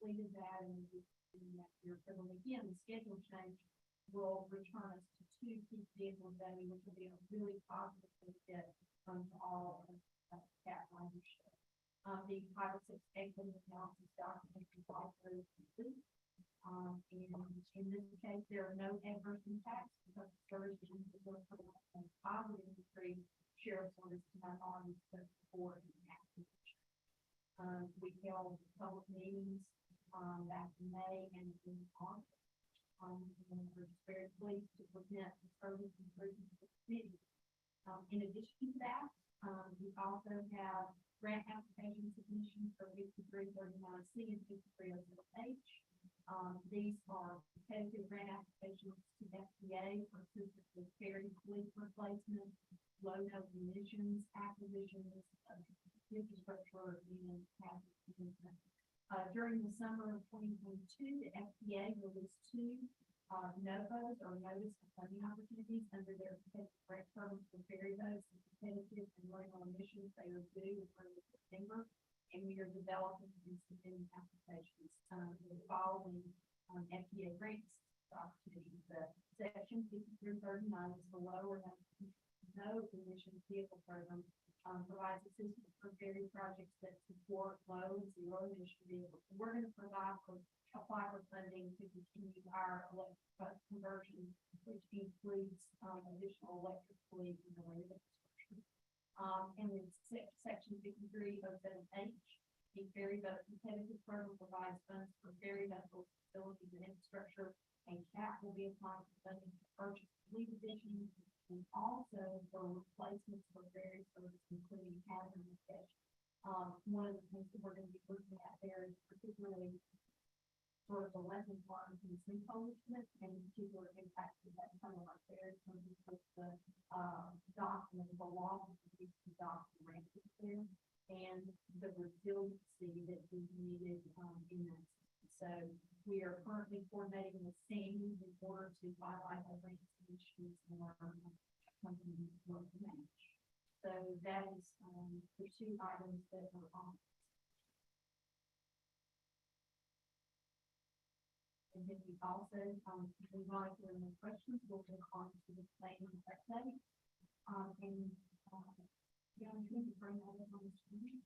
completed that and in that year. So again, the schedule change will return us to two peak vehicles a day, which will be a really positive benefit to all of CAT ridership. The Title VI equity analysis document is also complete. And in this case, there are no adverse impacts because the service is going to provide a positive increase sheriff's orders to minorities for the application. We held public meetings back in May and in August. And we're just very pleased to present the service improvements to the committee. In addition to that, we also have grant application submissions for 5339C and 5307H. These are competitive grant applications to FDA for assistance with Ferry fleet replacement, low no emissions acquisitions, infrastructure, and hazard management. During the summer of 2022, the FDA released two NOVOs or notice of funding opportunities under their competitive grant programs for ferry boats and competitive and running emissions. They are due in early September, and we are developing and submitting applications for the following FDA grants opportunities. The Section 5339 is the low or no emissions vehicle program. Provides assistance for ferry projects that support low and zero emission vehicles. We're going to apply for funding to continue our electric bus conversion, which includes additional electric fleet and related infrastructure. And then Section 5307H, the ferry boat competitive program provides funds for ferry vessels, facilities, and infrastructure, and CAP will be applying for funding to purchase fleet additions and also for replacements for various services, including hazard mitigation. One of the things that we're going to be looking at there is particularly sort of the lessons learned from the sinkhole incident and the particular impact of that some of our ferries with the dock and the long dock ramps there and the resiliency that we needed in that. So we are currently coordinating with SAMI in order to finalize our grant submissions and our company work to match. So that is the two items that are on. And then we also move on to any questions. We'll move on to the planning update. And yeah, I'm going to bring that up on the screen.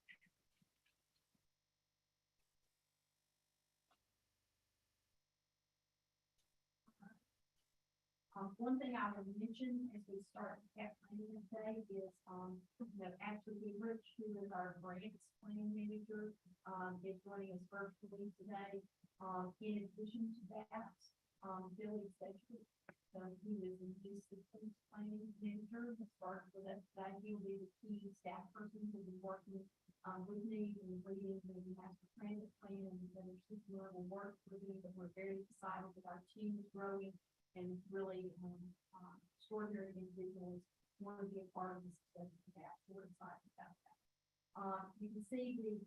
One thing I would mention as we start CAT planning today is, actually Rich, who is our grants planning manager, is running his first week today. In addition to that, Billy Sedgwick, he is the new systems planning manager, started with us today. He'll be the key staff person who'll be working with me and reading the master transit plan and other system level work we're doing. But we're very excited that our team is growing and really extraordinary individuals want to be a part of this success of that. We're excited about that. You can see the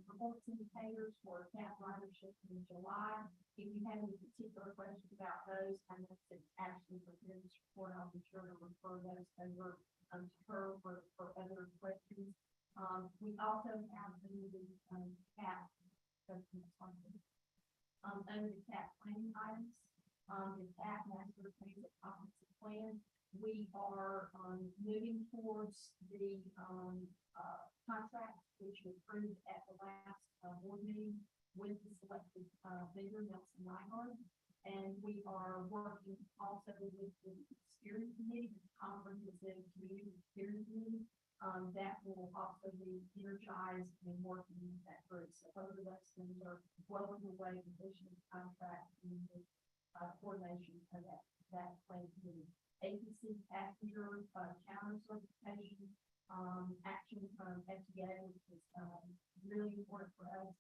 performance indicators for CAT ridership in July. If you have any particular questions about those, I know it's actually prepared this report. I'll be sure to refer those over to her for other questions. We also have the CAT under the CAT planning items. The CAT master transit comprehensive plan. We are moving towards the contract which was approved at the last board meeting with the selected vendor Nelson Nygaard, and we are working also with the steering committee, the comprehensive community steering committee. That will also be energized and working with that group. So both of those things are well underway in addition to contract and the coordination of that plan committee. APC passenger counter certification action from FDA, which is really important for us.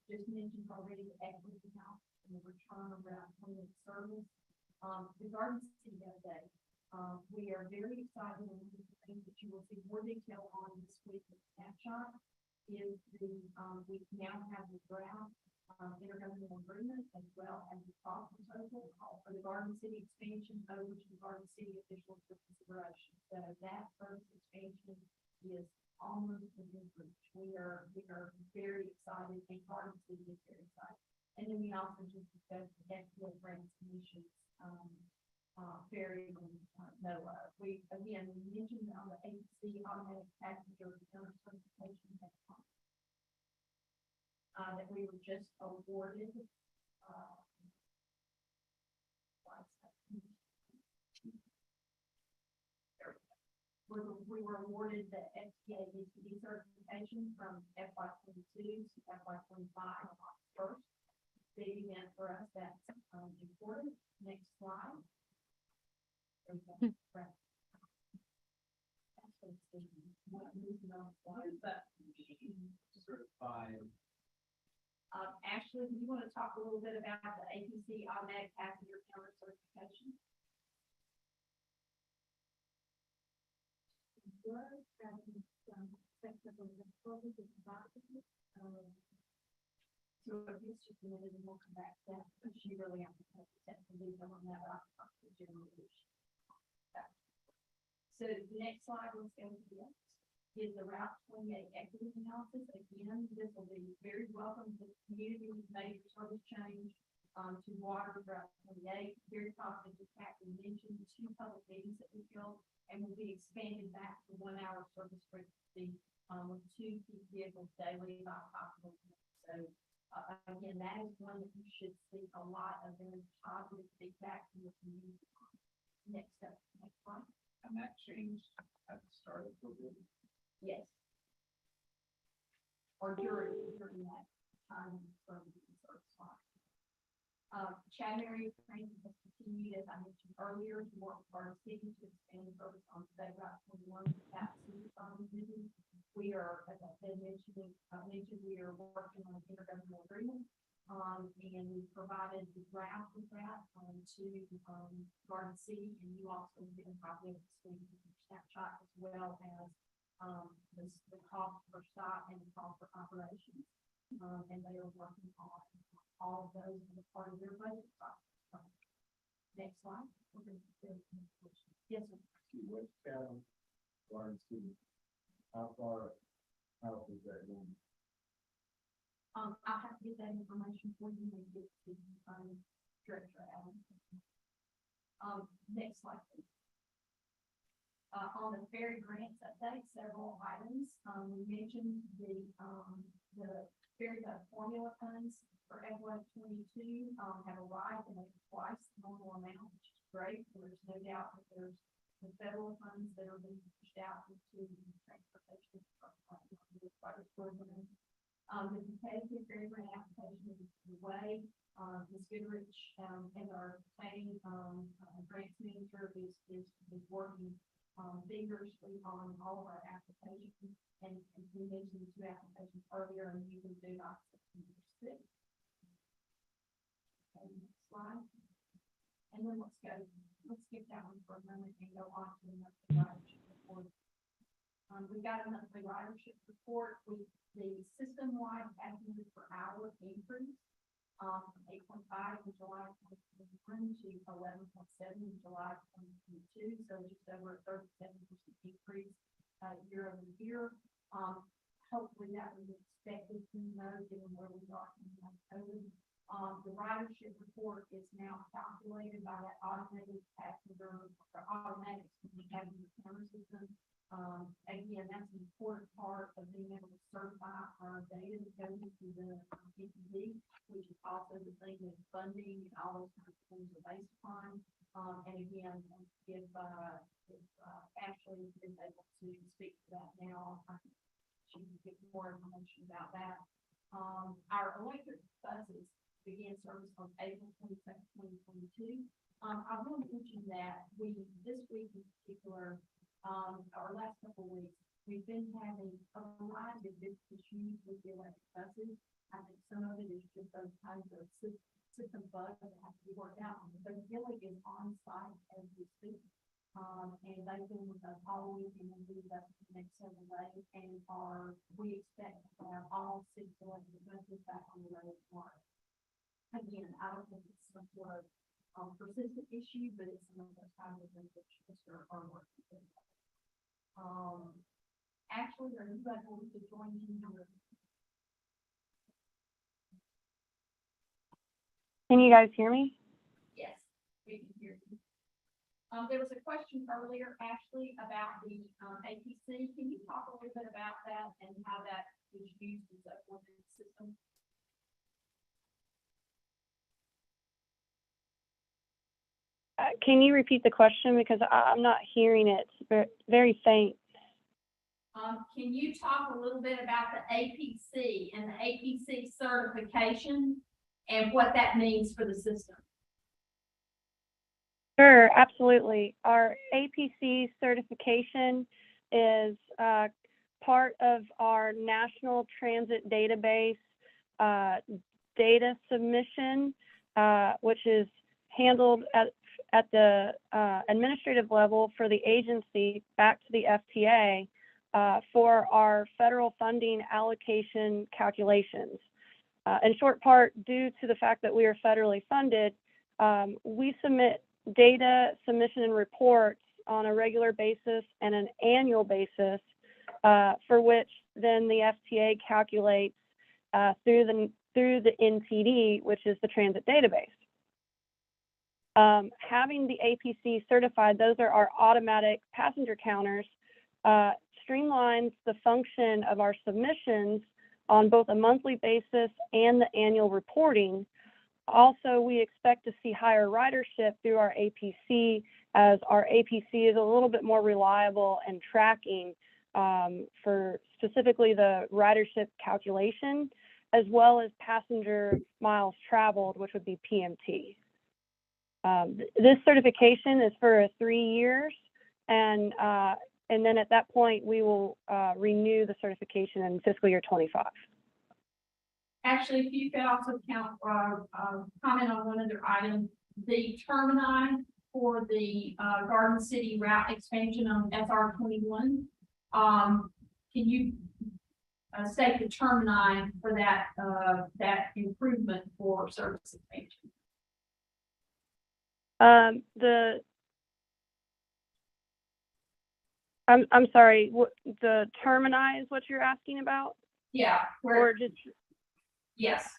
Just mentioned already the equity house and the return around cleaning service. The Garden City update. We are very excited, and one of the things that you will see more detail on this week with Snapshot is the we now have the draft intergovernmental agreement as well as the cost proposal for the Garden City expansion over to the Garden City officials for consideration. So that first expansion is almost within reach. We are very excited, and Garden City is very excited. And then we also just discussed the FBA grants commissions, Ferry and NOAA. We, again, we mentioned on the ABC automatic passenger return certification that we were just awarded. We were awarded the FBA DCD certification from FY 22 to FY 25 on August 1st. Big event for us, that's important. Next slide. Certified. Ashley, do you want to talk a little bit about the APC automatic passenger counter certification? So it's just a minute and we'll come back to that, but she really has to take the technical detail on that, but I'll talk to the general issue. So the next slide, let's go to this, is the Route 28 equity analysis. Again, this will be very welcome to the community, major service change to water Route 28. Very positive, the captain mentioned 2 public meetings that we held, and will be expanded back to 1 hour service frequency with 2 peak vehicles daily by possible. So again, that is one that you should see a lot of very positive feedback from the community. Next up, next slide. And that changed at the start of COVID. Yes. Or during that time from the first slide. Chad Mary training has continued, as I mentioned earlier, to work with our city to expand service on State Route 21 without city funds. We are, as I said, we are working on an intergovernmental agreement. And we provided the draft of that to Garden City, and you also get a copy of the snapshot as well as the cost per stop and the cost for operations. And they are working on all of those as a part of their budget process. Next slide. We're going to yes, sir. Which town, Garden City, how far out is that going? I'll have to get that information for you when we get to Director Allen. Next slide, please. On the Ferry grants update, several items. We mentioned the Ferry formula funds for FY 22 have arrived and they're twice the normal amount, which is great. There's no doubt that there's the federal funds that are being pushed out into the transportation program. The competitive Ferry grant application is underway. Ms. Goodrich and our planning grants manager is working vigorously on all of our applications, and we mentioned the 2 applications earlier, and you can do not September 6th. Okay, next slide. And then let's skip that one for a moment and go on to the monthly ridership report. We got a monthly ridership report with the system-wide passengers per hour increase from 8.5 in July 2021 to 11.7 in July 2022, so just over a 37% increase year over year. Hopefully that was expected, given where we are in COVID. The ridership report is now calculated by that automated passenger or automatic passenger counter system. Again, that's an important part of being able to certify our data that goes into the PPD, which is also the thing that funding and all those kinds of things are based upon. And again, if Ashley is able to speak to that now, she can get more information about that. Our electric buses began service on April 22nd, 2022. I want to mention that this week in particular, our last couple of weeks, we've been having a variety of different issues with the electric buses. I think some of it is just those kinds of system bugs that have to be worked out. But Gillig is on site as we speak. And they've been with us all week and will be with us for the next several days. And we expect to have all 6 electric buses back on the road tomorrow. Again, I don't think it's some sort of persistent issue, but it's some of those kinds of things that just are working. Actually, are you able to join me here? Can you guys hear me? Yes, we can hear you. There was a question earlier, Ashley, about the APC. Can you talk a little bit about that and how that is used as a coordinated system? Can you repeat the question, because I'm not hearing it? It's very faint. Can you talk a little bit about the APC and the APC certification and what that means for the system? Sure, absolutely. Our APC certification is part of our National Transit Database data submission, which is handled at the administrative level for the agency back to the FTA for our federal funding allocation calculations. In short part, due to the fact that we are federally funded, we submit data submission and reports on a regular basis and an annual basis, for which then the FTA calculates through the NTD, which is the transit database. Having the APC certified, those are our automatic passenger counters, streamlines the function of our submissions on both a monthly basis and the annual reporting. Also, we expect to see higher ridership through our APC, as our APC is a little bit more reliable and tracking for specifically the ridership calculation, as well as passenger miles traveled, which would be PMT. This certification is for 3 years, and then at that point, we will renew the certification in fiscal year 25. Actually, if you could also comment on one other item, the termini for the Garden City route expansion on SR 21. Can you state the termini for that improvement for service expansion? I'm sorry, the termini is what you're asking about? Yeah. Or just yes.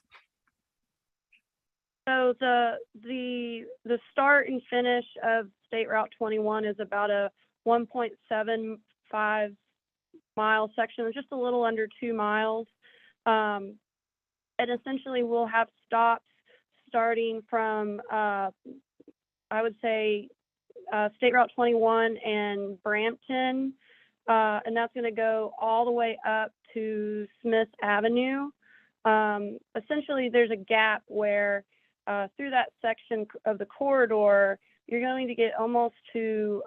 So the start and finish of State Route 21 is about a 1.75 mile section, just a little under 2 miles. And essentially we'll have stops starting from, I would say, State Route 21 and Brampton, and that's going to go all the way up to Smith Avenue. Essentially, there's a gap where through that section of the corridor, you're going to get almost to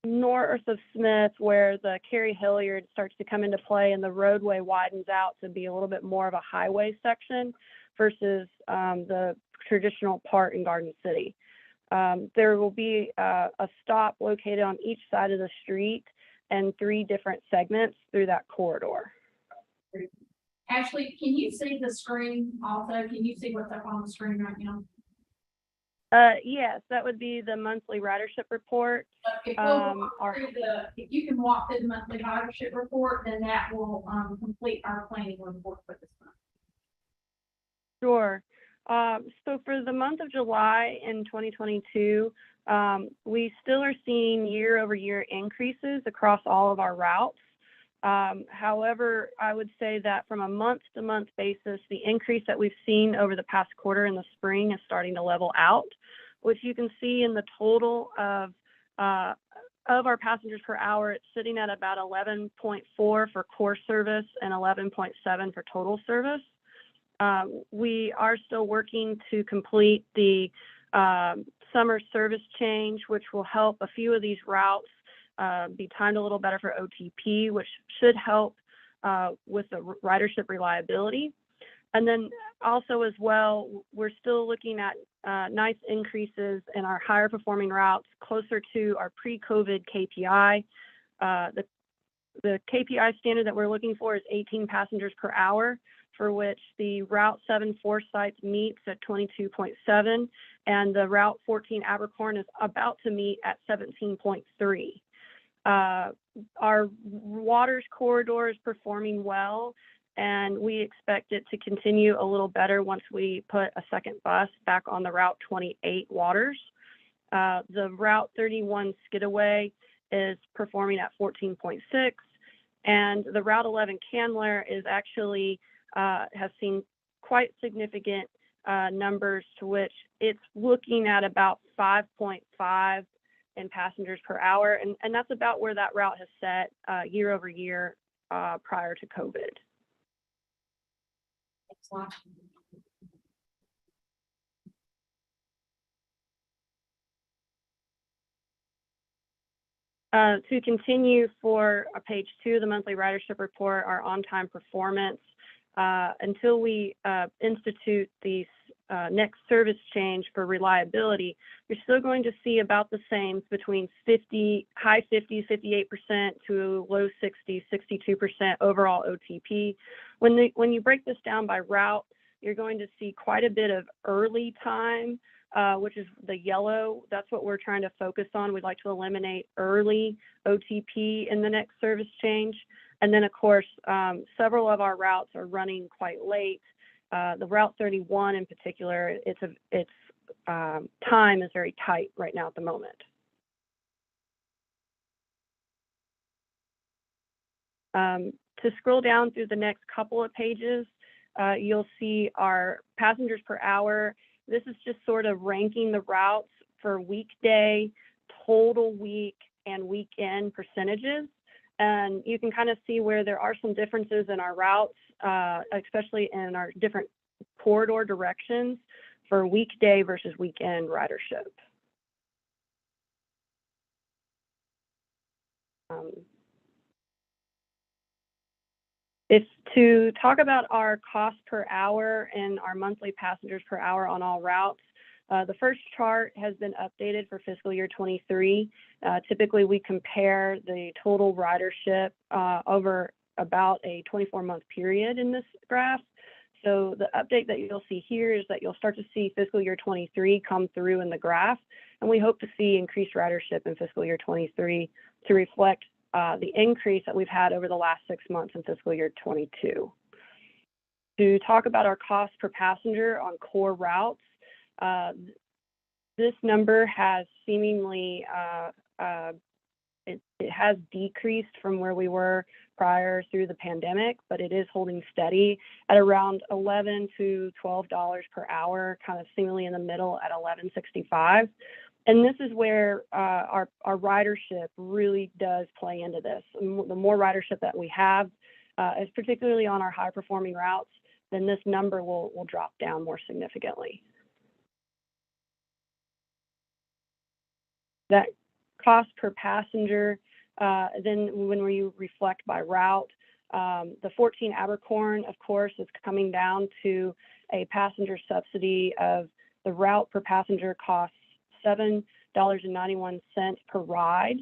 north of Smith, where the Cary Hilliard starts to come into play and the roadway widens out to be a little bit more of a highway section versus the traditional part in Garden City. There will be a stop located on each side of the street and 3 different segments through that corridor. Ashley, can you see the screen also? Can you see what's up on the screen right now? Yes, that would be the monthly ridership report. If you can walk through the monthly ridership report, then that will complete our planning report for this month. Sure. So for the month of July in 2022, we still are seeing year-over-year increases across all of our routes. However, I would say that from a month-to-month basis, the increase that we've seen over the past quarter in the spring is starting to level out, which you can see in the total of our passengers per hour. It's sitting at about 11.4 for core service and 11.7 for total service. We are still working to complete the summer service change, which will help a few of these routes be timed a little better for OTP, which should help with the ridership reliability. And then also as well, we're still looking at nice increases in our higher performing routes closer to our pre-COVID KPI. The KPI standard that we're looking for is 18 passengers per hour, for which the Route 7 Forsyth meets at 22.7, and the Route 14 Abercorn is about to meet at 17.3. Our Waters corridor is performing well, and we expect it to continue a little better once we put a second bus back on the Route 28 waters. The Route 31 skidaway is performing at 14.6, and the Route 11 Candler is actually has seen quite significant numbers, to which it's looking at about 5.5 in passengers per hour, and that's about where that route has set year over year prior to COVID. To continue for page 2 of the monthly ridership report, our on-time performance, until we institute the next service change for reliability, you're still going to see about the same between high 50s, 58% to low 60s, 62% overall OTP. When you break this down by route, you're going to see quite a bit of early time, which is the yellow. That's what we're trying to focus on. We'd like to eliminate early OTP in the next service change. And then, of course, several of our routes are running quite late. The Route 31 in particular, its time is very tight right now at the moment. To scroll down through the next couple of pages, you'll see our passengers per hour. This is just sort of ranking the routes for weekday, total week, and weekend percentages. And you can kind of see where there are some differences in our routes, especially in our different corridor directions for weekday versus weekend ridership. If to talk about our cost per hour and our monthly passengers per hour on all routes, the first chart has been updated for fiscal year 23. Typically, we compare the total ridership over about a 24-month period in this graph. So the update that you'll see here is that you'll start to see fiscal year 23 come through in the graph, and we hope to see increased ridership in fiscal year 23 to reflect the increase that we've had over the last 6 months in fiscal year 22. To talk about our cost per passenger on core routes, this number has seemingly, it has decreased from where we were prior through the pandemic, but it is holding steady at around $11 to $12 per hour, kind of seemingly in the middle at $11.65. And this is where our ridership really does play into this. The more ridership that we have, is particularly on our high-performing routes, then this number will drop down more significantly. That cost per passenger, then when we reflect by route, the 14 Abercorn, of course, is coming down to a passenger subsidy of the route per passenger costs $7.91 per ride.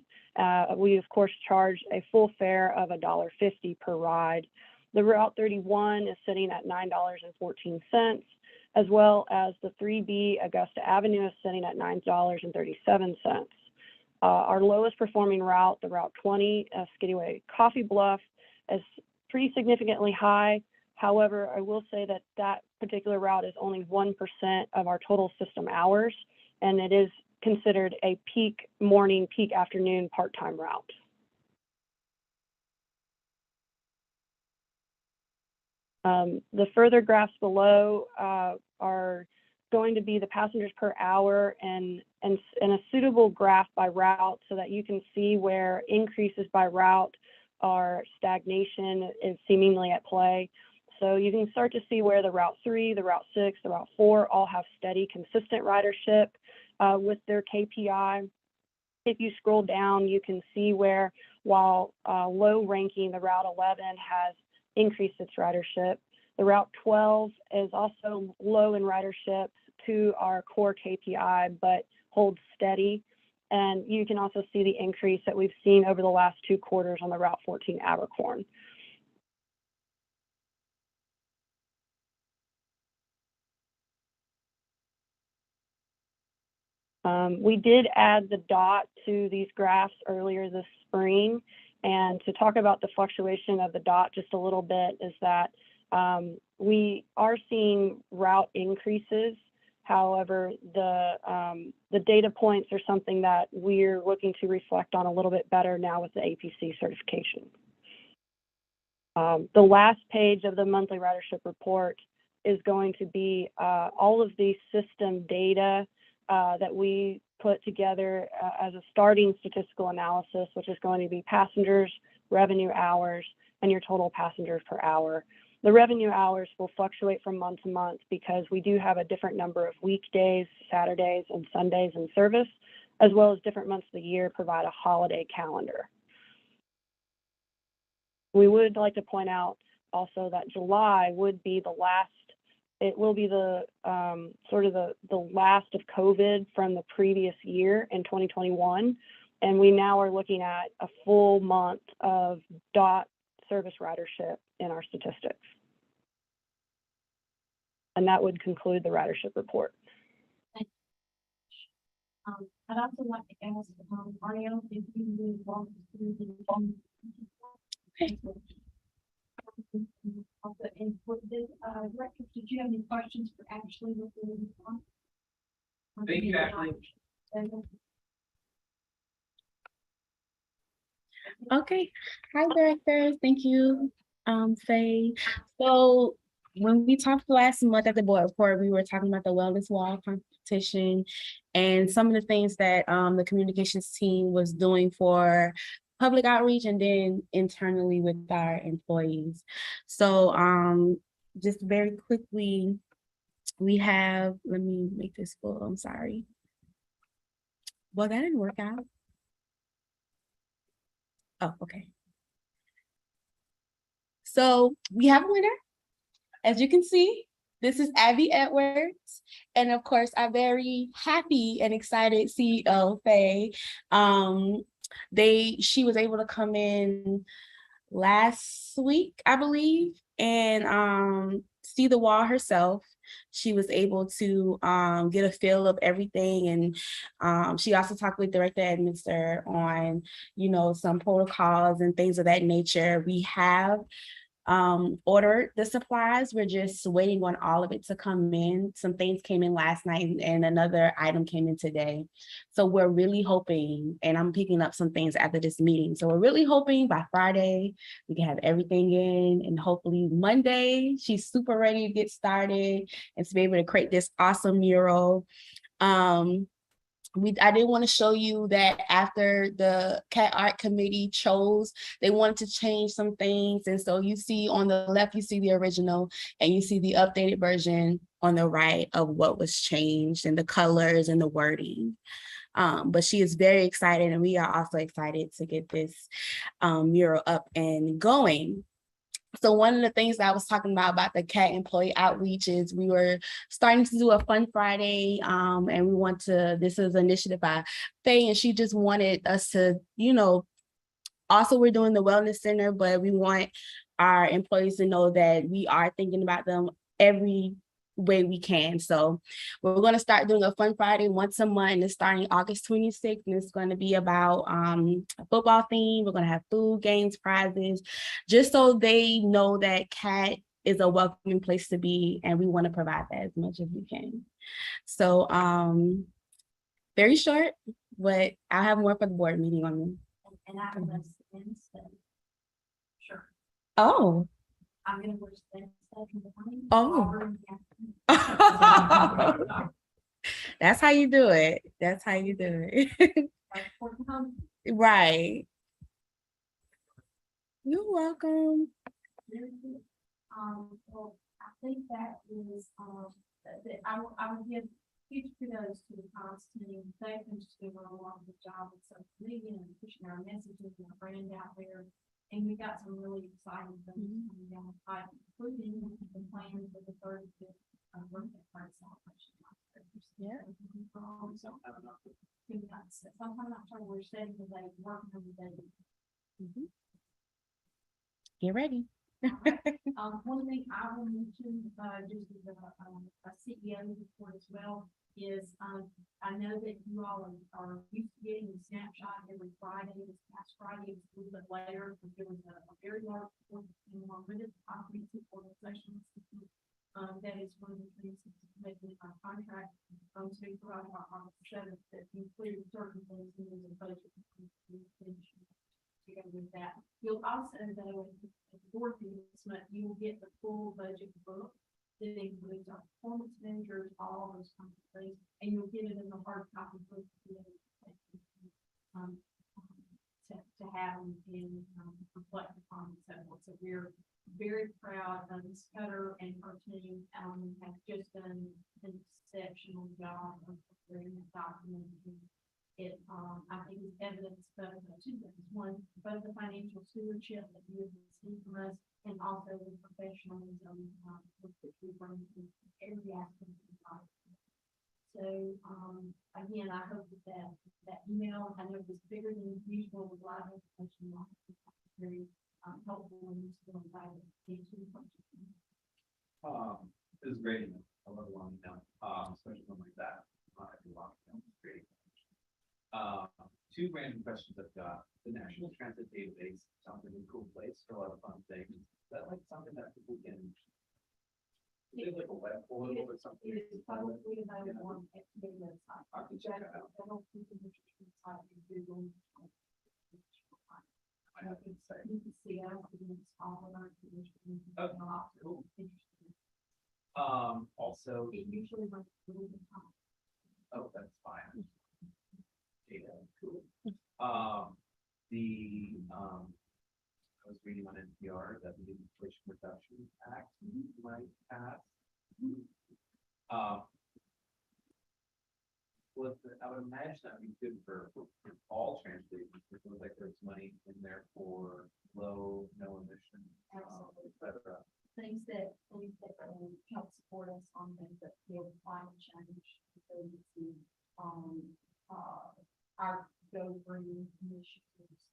We, of course, charge a full fare of $1.50 per ride. The Route 31 is sitting at $9.14, as well as the 3B Augusta Avenue is sitting at $9.37. Our lowest performing route, the Route 20, Skidaway Coffee Bluff, is pretty significantly high. However, I will say that that particular route is only 1% of our total system hours, and it is considered a peak morning, peak afternoon part-time route. The further graphs below are going to be the passengers per hour and a suitable graph by route so that you can see where increases by route or stagnation is seemingly at play. So you can start to see where the Route 3, the Route 6, the Route 4 all have steady, consistent ridership with their KPI. If you scroll down, you can see where while low ranking, the Route 11 has increased its ridership. The Route 12 is also low in ridership to our core KPI, but holds steady. And you can also see the increase that we've seen over the last 2 quarters on the Route 14 Abercorn. We did add the dot to these graphs earlier this spring, And to talk about the fluctuation of the dot just a little bit is that we are seeing route increases. However, the data points are something that we're looking to reflect on a little bit better now with the APC certification. The last page of the monthly ridership report is going to be all of the system data that we put together as a starting statistical analysis, which is going to be passengers, revenue hours, and your total passengers per hour. The revenue hours will fluctuate from month to month because we do have a different number of weekdays, Saturdays, and Sundays in service, as well as different months of the year provide a holiday calendar. We would like to point out also that July would be the last, it will be the sort of the last of COVID from the previous year in 2021. And we now are looking at a full month of DOT service ridership in our statistics. And that would conclude the ridership report. I'd also like to ask Mario if you would walk us through the and for the director, did you have any questions for Ashley before we move on? Thank you, Ashley. Okay. Hi, directors. Thank you, Faye. So when we talked last month at the board report, we were talking about the wellness wall competition and some of the things that the communications team was doing for public outreach and then internally with our employees. So just very quickly, we have, let me make this full, I'm sorry. Well, that didn't work out. Oh, okay. So we have a winner. As you can see, this is Abby Edwards. And of course, our very happy and excited CEO, Faye. She was able to come in last week, I believe, and see the wall herself. She was able to get a feel of everything, and she also talked with Director Edminster on, some protocols and things of that nature. We have ordered the supplies. We're just waiting on all of it to come in. Some things came in last night and another item came in today. So we're really hoping, and I'm picking up some things after this meeting. So we're really hoping by Friday, we can have everything in, and hopefully Monday, she's super ready to get started and to be able to create this awesome mural. I did want to show you that after the CAT Art Committee chose, they wanted to change some things. And so you see on the left, you see the original and you see the updated version on the right of what was changed and the colors and the wording. But she is very excited, and we are also excited to get this mural up and going. So one of the things that I was talking about the CAT employee outreach is we were starting to do a Fun Friday, and we want to, this is an initiative by Faye, and she just wanted us to, also we're doing the wellness center, but we want our employees to know that we are thinking about them every way we can. So we're going to start doing a Fun Friday once a month, and it's starting August 26th, and it's going to be about a football theme. We're going to have food, games, prizes, just so they know that CAT is a welcoming place to be, and we want to provide that as much as we can. So very short, but I'll have more for the board meeting on them. And I have a Wednesday. Sure. Oh. I'm going to wish them in the morning. Oh. That's how you do it. That's how you do it. Right. You're welcome. Well, I think that is I would give huge kudos to the comms team. They've been just doing a wonderful job with social media and pushing our messages and our brand out there. And we got some really exciting things coming down the pipe, including the plans for the 35th birthday party celebration. Yeah. Sometime after we're setting the date, working on the date. Get ready. One thing I will mention, just as a CEO report as well, is, I know that you all are used to getting the snapshot every Friday. This past Friday was a little bit later, because there was a very large, limited comprehensive organizational system. That is one of the things that's making our contract, to be provided by August 7th, that include certain things in the budget. Together with that, you'll also, though, at the board meeting this month, you will get the full budget book that includes our performance measures, all those kinds of things, and you'll get it in the hard copy book to have and reflect upon and so forth. So we're very proud of Ms. Cutter and her team, have just done an exceptional job of preparing the document. It, I think is evidence of two things. One, both the financial stewardship that you have received from us, and also the professionalism, which we bring to every aspect of the project. So, again, I hope that email, I know it was bigger than usual with a lot of information, very helpful and useful and valuable to the project. It was great. I love a long email, especially one like that. I do long emails, it's great. Two random questions I've got. The National Transit Database sounds like a cool place for a lot of fun things. Is that like something that people can? Is it like a web portal or something? It is publicly available on the website. I can check it out. I don't think the website is Google. I have to say. You can see us against all of our conditions. Oh, cool. Also, It usually runs a little bit time. oh, that's fine. Data, cool. I was reading on NPR that the Inflation Reduction Act might pass. Well, I would imagine that'd be good for all transportation. It feels like there's money in there for low, no emission, et cetera. Things that help support us on the field of climate change, resiliency, our go green initiatives,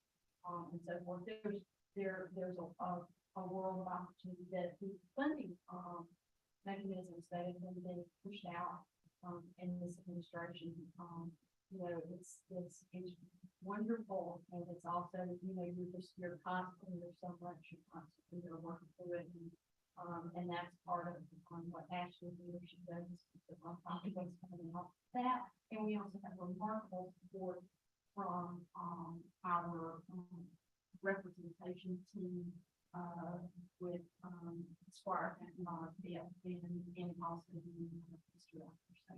and so forth. There's a world of opportunity that the funding mechanisms that have been pushed out in this administration. You know, it's wonderful, and it's also, you know, you're constantly, there's so much you're constantly working through it. And that's part of what Ashley leadership does, the nonprofit that's coming out of that. And we also have remarkable support from our representation team with Squire and also the history author. So,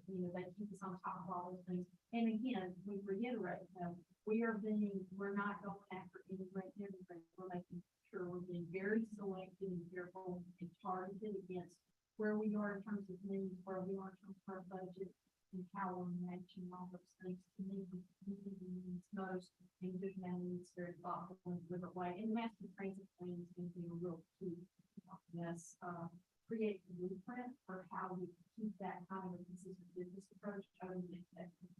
you know, they keep us on top of all those things. And again, we reiterate, we're not going after any great everything. We're making sure we're being very selective and careful and targeted against where we are in terms of needs, where we are in terms of our budget, and how we're matching all those things to meet needs most, and doing that needs very thoughtful and deliberate way. And the master transit plan is going to be a real key to helping us create the blueprint for how we keep that kind of a consistent business approach over the next decade.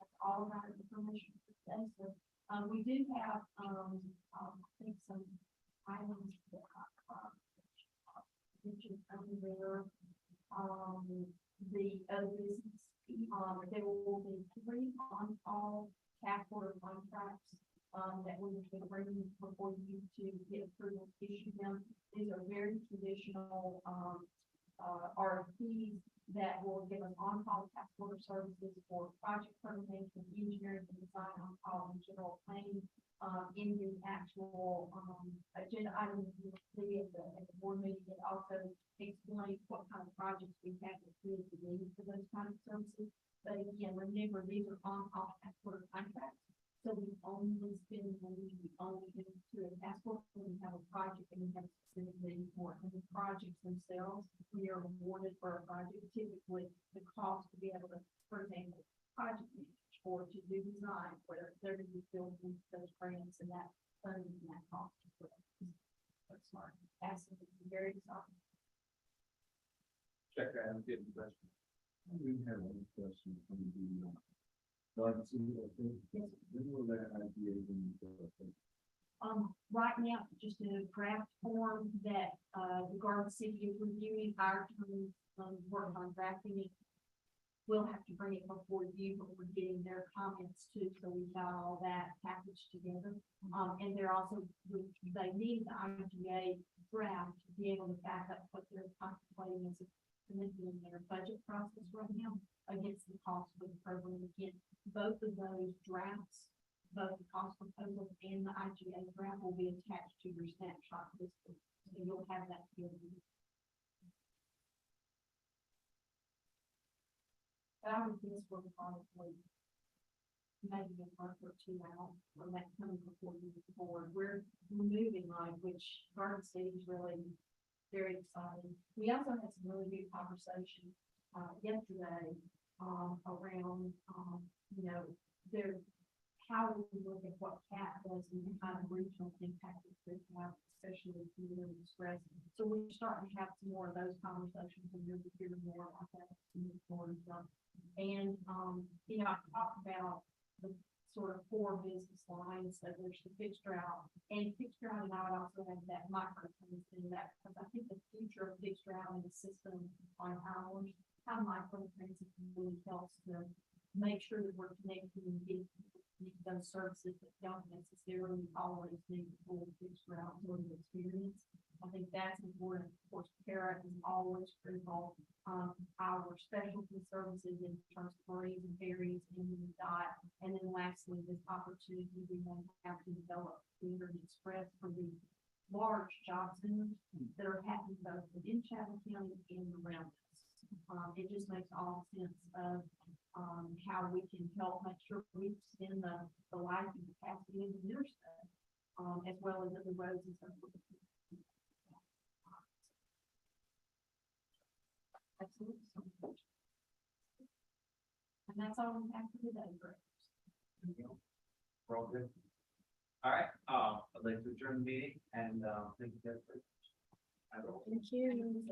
That's all of our information for today. So we do have I think some items that mentioned under the other business. There will be 3 on-call task order contracts that we will be bringing before you to get approval to issue them. These are very traditional RFPs that will give us on-call task order services for project coordination, engineering, and design on-call and general planning. In the actual agenda item you will see at the board meeting, it also explains what kind of projects we have to create the need for those kind of services. But again, remember, these are on-call task order contracts. So we only spend money, we only give it to a task force when we have a project and we have a specific need for it. And the projects themselves, we are awarded for a project. Typically, the cost to be able to, for example, project manage or to do design, where they're going to be filled with those grants and that funding and that cost as well. That's smart. Absolutely, very exciting. Check, I haven't given you a question. We have one question from the Garden City, I think. Yes. When will that idea even Right now, just in a draft form that, the Garden City is reviewing, our attorney, working on drafting it. We'll have to bring it before you, but we're getting their comments too, so we got all that packaged together. And they're also, they need the IGA draft to be able to back up what they're contemplating as a in their budget process right now against the cost of the program. Again, both of those drafts, both the cost proposal and the IGA draft will be attached to your snapshot list. So you'll have that together. But I would guess we're probably maybe a month or two out from that coming before you board. We're moving on, which Garden City is really very exciting. We also had some really good conversation, yesterday, around, you know, their, how we look at what CAT does and the kind of regional impact it could have, especially if you're really stressed. So we're starting to have some more of those conversations and you'll be hearing more about that. And, you know, I talked about the sort of 4 business lines, so there's the fixed route, and fixed route, and I would also have that micro comes into that, because I think the future of fixed route in the system on ours, how micro transit really helps to make sure that we're connecting and getting those services that don't necessarily always need full fixed route sort of experience. I think that's important. Of course, para is always critical. Our specialty services in terms of marines and ferries and the dot. And then lastly, this opportunity we want to have to develop Clear and Express for the large job centers that are happening both within Chatham County and around us. It just makes all sense of how we can help make sure we extend the life and capacity of the interstate, as well as the roads and so forth. Absolutely. And that's all we have for today, Greg. We're all good. All right, I'd like to adjourn the meeting and, thank you guys for. Thank you.